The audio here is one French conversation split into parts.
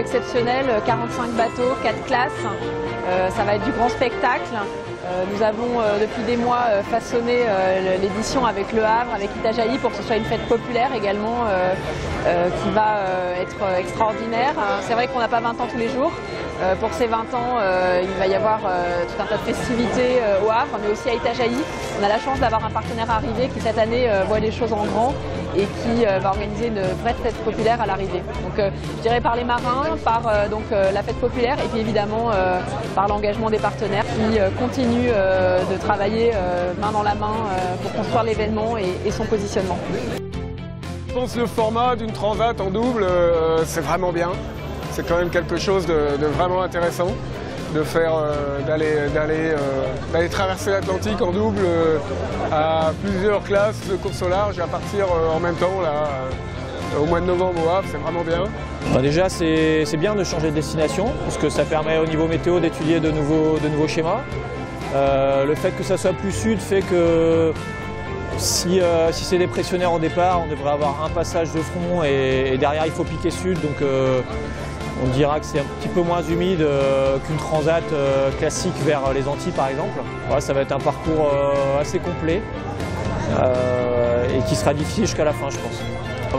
exceptionnel, 45 bateaux, 4 classes. Ça va être du grand spectacle. Nous avons depuis des mois façonné l'édition avec Le Havre, avec Itajaï pour que ce soit une fête populaire également qui va être extraordinaire. C'est vrai qu'on n'a pas 20 ans tous les jours. Pour ces 20 ans, il va y avoir tout un tas de festivités au Havre, mais aussi à Itajaï. On a la chance d'avoir un partenaire arrivé qui cette année voit les choses en grand et qui va organiser une vraie fête populaire à l'arrivée. Donc je dirais par les marins, par la fête populaire et puis évidemment par l'engagement des partenaires qui continuent de travailler main dans la main pour construire l'événement et son positionnement. Je pense que le format d'une transat en double, c'est vraiment bien. C'est quand même quelque chose de vraiment intéressant de faire d'aller traverser l'Atlantique en double à plusieurs classes de course au large et à partir en même temps là, au mois de novembre au Havre, c'est vraiment bien. Déjà c'est bien de changer de destination parce que ça permet au niveau météo d'étudier de nouveaux schémas. Le fait que ça soit plus sud fait que si c'est dépressionnaire au départ, on devrait avoir un passage de front et derrière il faut piquer sud. Donc on dira que c'est un petit peu moins humide qu'une transat classique vers les Antilles par exemple. Ouais, ça va être un parcours assez complet et qui sera difficile jusqu'à la fin je pense.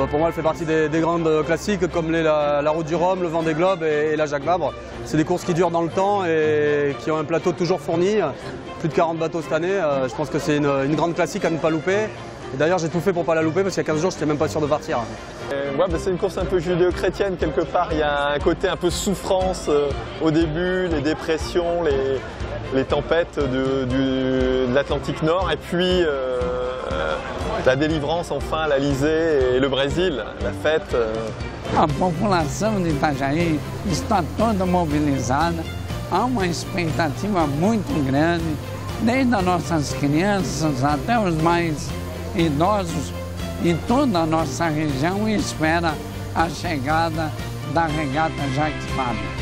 Pour moi elle fait partie des grandes classiques comme la Route du Rhum, le Vendée Globe et la Jacques Vabre. C'est des courses qui durent dans le temps et qui ont un plateau toujours fourni. Plus de 40 bateaux cette année, je pense que c'est une grande classique à ne pas louper. D'ailleurs j'ai tout fait pour ne pas la louper parce qu'il y a 15 jours je n'étais même pas sûr de partir. Ouais, c'est une course un peu judéo-chrétienne quelque part, il y a un côté un peu souffrance au début, les dépressions, les tempêtes de l'Atlantique Nord et puis la délivrance enfin, l'Alizé et le Brésil, la fête. A população de Itajaí está toda mobilizada, há uma expectativa muito grande, desde as nossas crianças até os mais idosos e toda a nossa região espera a chegada da regata Jacques Vabre.